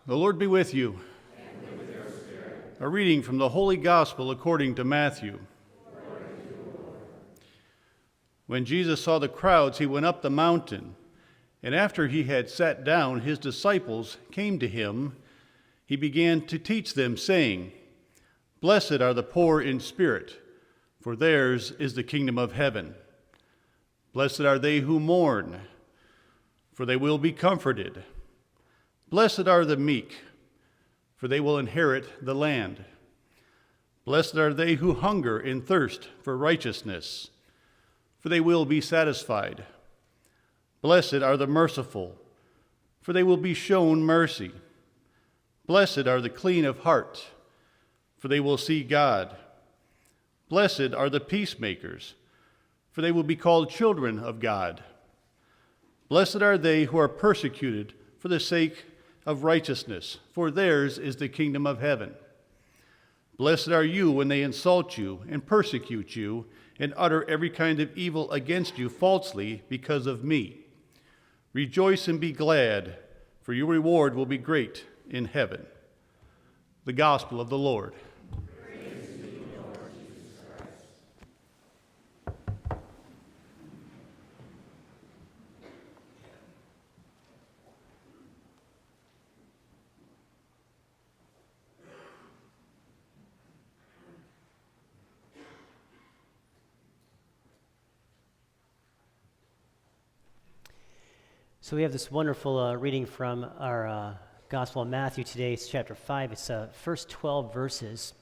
The Lord be with you. And with your spirit. A reading from the Holy Gospel according to Matthew. Glory to you, Lord. When Jesus saw the crowds, he went up the mountain, and after he had sat down, his disciples came to him. He began to teach them, saying, "Blessed are the poor in spirit, for theirs is the kingdom of heaven. Blessed are they who mourn, for they will be comforted. Blessed are the meek, for they will inherit the land. Blessed are they who hunger and thirst for righteousness, for they will be satisfied. Blessed are the merciful, for they will be shown mercy. Blessed are the clean of heart, for they will see God. Blessed are the peacemakers, for they will be called children of God. Blessed are they who are persecuted for the sake of righteousness, for theirs is the kingdom of heaven. Blessed are you when they insult you and persecute you and utter every kind of evil against you falsely because of me. Rejoice and be glad, for your reward will be great in heaven." The Gospel of the Lord. Praise to you, Lord Jesus Christ. So we have this wonderful reading from our Gospel of Matthew today. It's chapter 5. It's first 12 verses.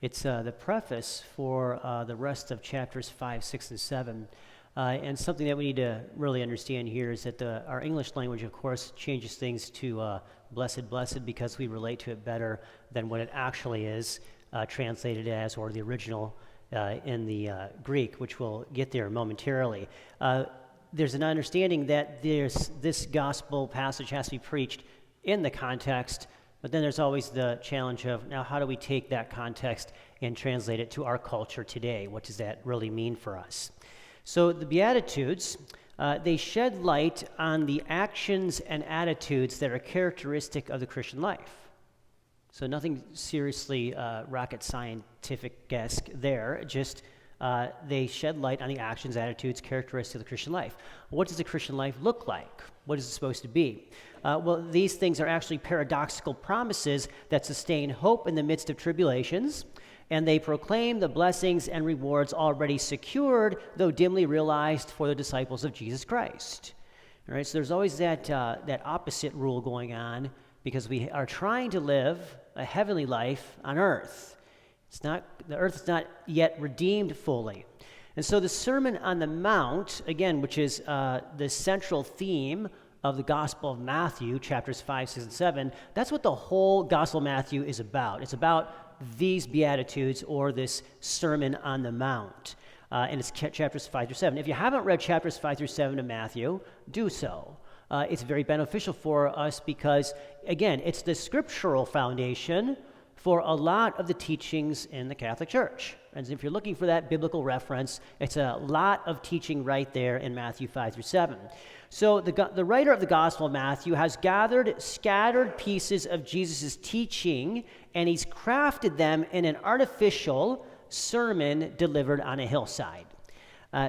It's the preface for the rest of chapters 5, 6, and 7. And something that we need to really understand here is that our English language, of course, changes things to blessed, blessed, because we relate to it better than what it actually is translated as, or the original in the Greek, which we'll get there momentarily. There's an understanding that this gospel passage has to be preached in the context, but then there's always the challenge of, now how do we take that context and translate it to our culture today? What does that really mean for us? So the Beatitudes, they shed light on the actions and attitudes that are characteristic of the Christian life. So nothing seriously rocket scientific-esque there, just they shed light on the actions, attitudes, characteristics of the Christian life. What does the Christian life look like? What is it supposed to be? Well, these things are actually paradoxical promises that sustain hope in the midst of tribulations, and they proclaim the blessings and rewards already secured, though dimly realized, for the disciples of Jesus Christ. All right, so there's always that opposite rule going on, because we are trying to live a heavenly life on earth. The earth is not yet redeemed fully. And so the Sermon on the Mount, again, which is the central theme of the Gospel of Matthew, chapters 5, 6, and 7, that's what the whole Gospel of Matthew is about. It's about these Beatitudes, or this Sermon on the Mount. And it's chapters 5 through 7. If you haven't read chapters 5 through 7 of Matthew, do so. It's very beneficial for us because, again, it's the scriptural foundation for a lot of the teachings in the Catholic Church. And if you're looking for that biblical reference, it's a lot of teaching right there in Matthew 5 through 7. So the writer of the Gospel of Matthew has gathered scattered pieces of Jesus' teaching, and he's crafted them in an artificial sermon delivered on a hillside.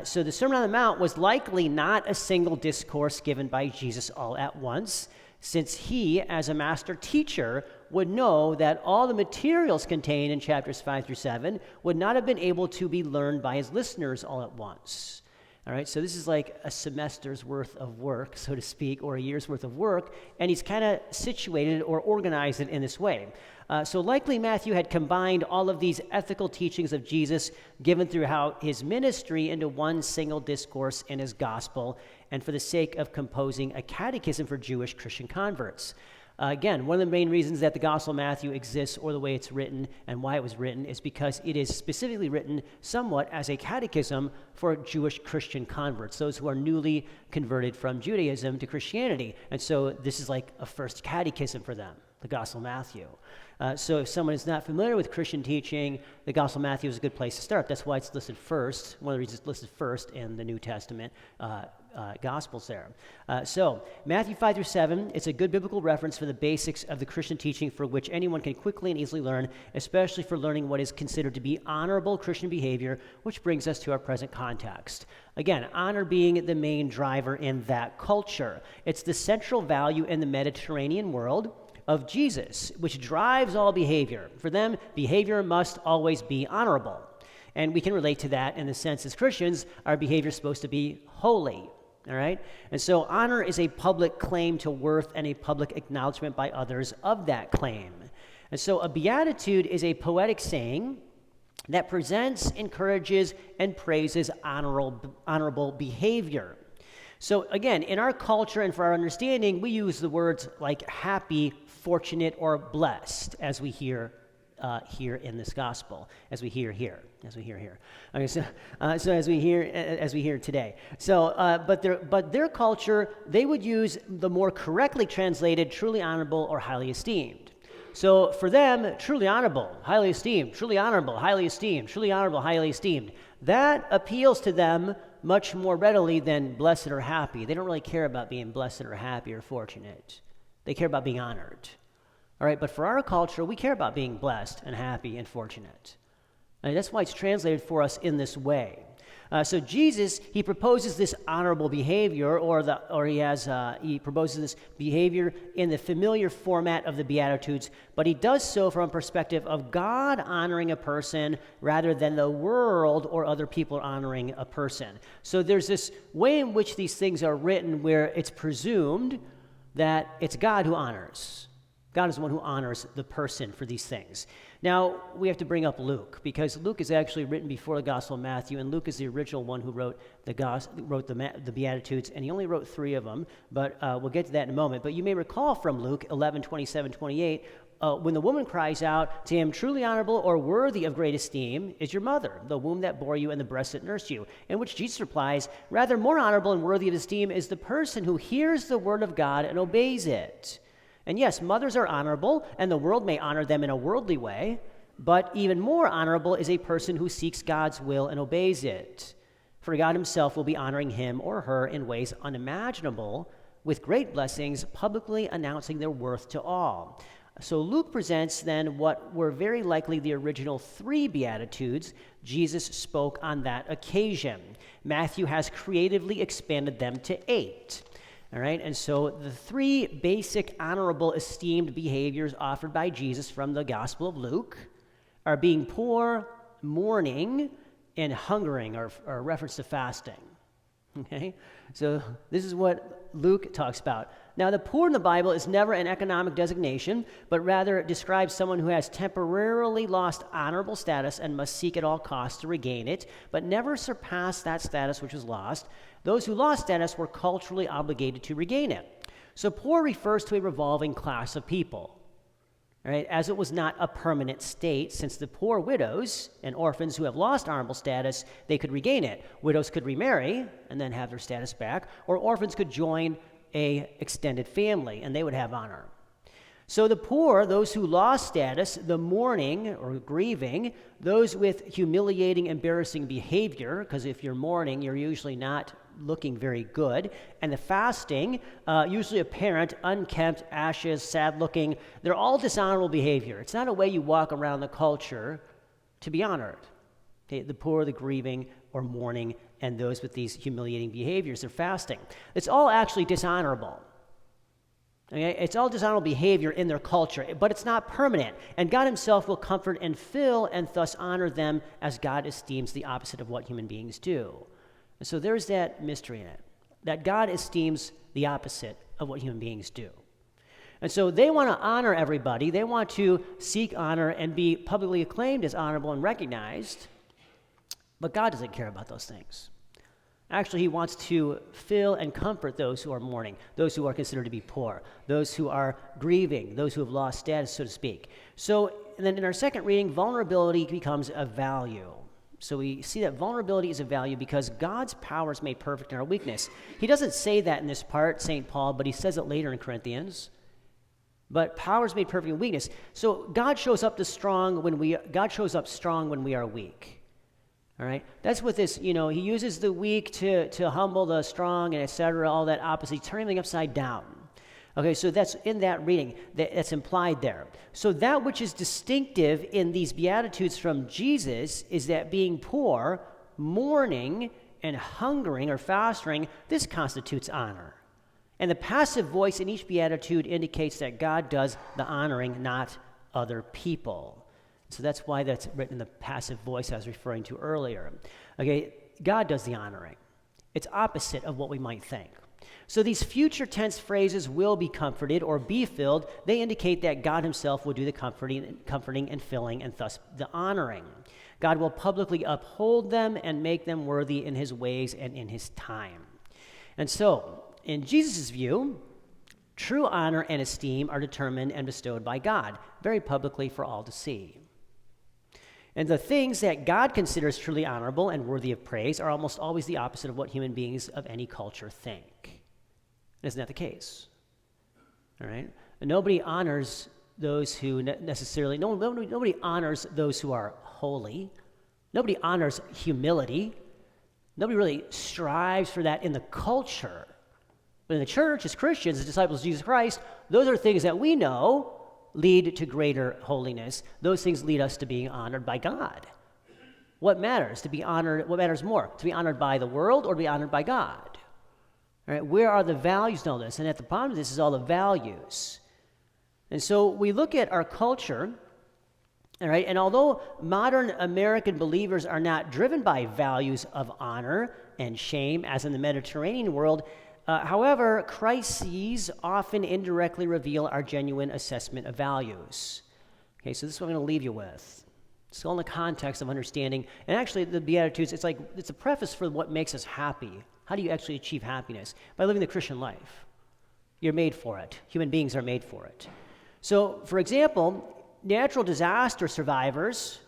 So the Sermon on the Mount was likely not a single discourse given by Jesus all at once, since he, as a master teacher, would know that all the materials contained in chapters 5 through 7 would not have been able to be learned by his listeners all at once. All right, so this is like a semester's worth of work, so to speak, or a year's worth of work, and he's kind of situated or organized it in this way. So likely Matthew had combined all of these ethical teachings of Jesus given throughout his ministry into one single discourse in his gospel, and for the sake of composing a catechism for Jewish Christian converts. Again, one of the main reasons that the Gospel of Matthew exists, or the way it's written and why it was written, is because it is specifically written somewhat as a catechism for Jewish Christian converts, those who are newly converted from Judaism to Christianity. And so this is like a first catechism for them, the Gospel of Matthew. So if someone is not familiar with Christian teaching, the Gospel of Matthew is a good place to start. That's why it's listed first, one of the reasons it's listed first in the New Testament Gospels there. So Matthew 5 through 7, it's a good biblical reference for the basics of the Christian teaching for which anyone can quickly and easily learn, especially for learning what is considered to be honorable Christian behavior, which brings us to our present context. Again, honor being the main driver in that culture. It's the central value in the Mediterranean world of Jesus, which drives all behavior. For them, behavior must always be honorable. And we can relate to that in the sense as Christians, our behavior is supposed to be holy, all right? And so honor is a public claim to worth and a public acknowledgement by others of that claim. And so a beatitude is a poetic saying that presents, encourages, and praises honorable behavior. So again, in our culture and for our understanding, we use the words like happy, fortunate, or blessed as we hear here in this gospel, as we hear here. Okay, so as we hear today. So, but their culture, they would use the more correctly translated truly honorable or highly esteemed. So for them, truly honorable, highly esteemed, truly honorable, highly esteemed, truly honorable, highly esteemed. That appeals to them much more readily than blessed or happy. They don't really care about being blessed or happy or fortunate. They care about being honored. All right, but for our culture, we care about being blessed and happy and fortunate. And that's why it's translated for us in this way. So Jesus, he proposes this honorable behavior, he proposes this behavior in the familiar format of the Beatitudes, but he does so from a perspective of God honoring a person rather than the world or other people honoring a person. So there's this way in which these things are written where it's presumed that it's God who honors. God is the one who honors the person for these things. Now, we have to bring up Luke, because Luke is actually written before the Gospel of Matthew, and Luke is the original one who wrote the Beatitudes, and he only wrote 3 of them, but we'll get to that in a moment. But you may recall from Luke 11, 27, 28, when the woman cries out to him, truly honorable or worthy of great esteem is your mother, the womb that bore you and the breast that nursed you. In which Jesus replies, rather more honorable and worthy of esteem is the person who hears the word of God and obeys it. And yes, mothers are honorable, and the world may honor them in a worldly way, but even more honorable is a person who seeks God's will and obeys it. For God himself will be honoring him or her in ways unimaginable, with great blessings, publicly announcing their worth to all. So Luke presents then what were very likely the original 3 Beatitudes Jesus spoke on that occasion. Matthew has creatively expanded them to 8. All right, and so the 3 basic honorable esteemed behaviors offered by Jesus from the Gospel of Luke are being poor, mourning, and hungering, or a reference to fasting. Okay, so this is what Luke talks about. Now, the poor in the Bible is never an economic designation, but rather it describes someone who has temporarily lost honorable status and must seek at all costs to regain it, but never surpass that status which was lost. Those who lost status were culturally obligated to regain it. So poor refers to a revolving class of people, right? As it was not a permanent state, since the poor widows and orphans who have lost honorable status, they could regain it. Widows could remarry and then have their status back, or orphans could join a extended family and they would have honor. So the poor, those who lost status, the mourning or grieving, those with humiliating, embarrassing behavior, because if you're mourning, you're usually not looking very good, and the fasting, usually apparent, unkempt, ashes, sad-looking, they're all dishonorable behavior. It's not a way you walk around the culture to be honored. Okay, the poor, the grieving, or mourning, and those with these humiliating behaviors, they're fasting. It's all actually dishonorable. Okay? It's all dishonorable behavior in their culture, but it's not permanent. And God himself will comfort and fill and thus honor them as God esteems the opposite of what human beings do. And so there's that mystery in it, that God esteems the opposite of what human beings do. And so they want to honor everybody. They want to seek honor and be publicly acclaimed as honorable and recognized, but God doesn't care about those things. Actually, he wants to fill and comfort those who are mourning, those who are considered to be poor, those who are grieving, those who have lost status, so to speak. So then in our second reading, vulnerability becomes a value. So we see that vulnerability is a value because God's power is made perfect in our weakness. He doesn't say that in this part, St. Paul, but he says it later in Corinthians. But power is made perfect in weakness. So God shows up strong when we are weak. All right? That's what this, he uses the weak to humble the strong and et cetera, all that opposite, turning everything upside down. Okay, so that's in that reading, that's implied there. So that which is distinctive in these Beatitudes from Jesus is that being poor, mourning, and hungering or fasting, this constitutes honor. And the passive voice in each Beatitude indicates that God does the honoring, not other people. So that's why that's written in the passive voice I was referring to earlier. Okay, God does the honoring. It's opposite of what we might think. So these future tense phrases, will be comforted or be filled, they indicate that God himself will do the comforting and filling and thus the honoring. God will publicly uphold them and make them worthy in his ways and in his time. And so, in Jesus' view, true honor and esteem are determined and bestowed by God, very publicly for all to see. And the things that God considers truly honorable and worthy of praise are almost always the opposite of what human beings of any culture think. Isn't that the case? All right? And nobody honors those who nobody honors those who are holy. Nobody honors humility. Nobody really strives for that in the culture. But in the church, as Christians, as disciples of Jesus Christ, those are things that we know lead to greater holiness. Those things lead us to being honored by God. What matters? To be honored, what matters more? To be honored by the world or to be honored by God? All right, where are the values in all this? And at the bottom of this is all the values. And so we look at our culture, all right, and although modern American believers are not driven by values of honor and shame, as in the Mediterranean world, however, crises often indirectly reveal our genuine assessment of values. Okay, so this is what I'm going to leave you with. It's all in the context of understanding, and actually the Beatitudes, it's a preface for what makes us happy. How do you actually achieve happiness? By living the Christian life. You're made for it. Human beings are made for it. So, for example, natural disaster survivors,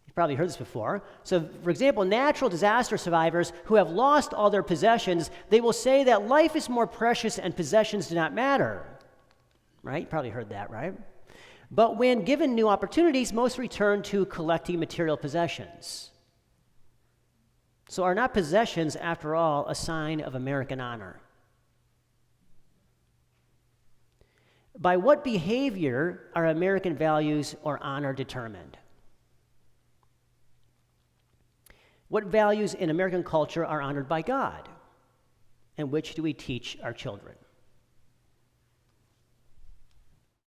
you've probably heard this before. So, for example, natural disaster survivors who have lost all their possessions, they will say that life is more precious and possessions do not matter. Right? You probably heard that, right? But when given new opportunities, most return to collecting material possessions. So are not possessions, after all, a sign of American honor? By what behavior are American values or honor determined? What values in American culture are honored by God? And which do we teach our children?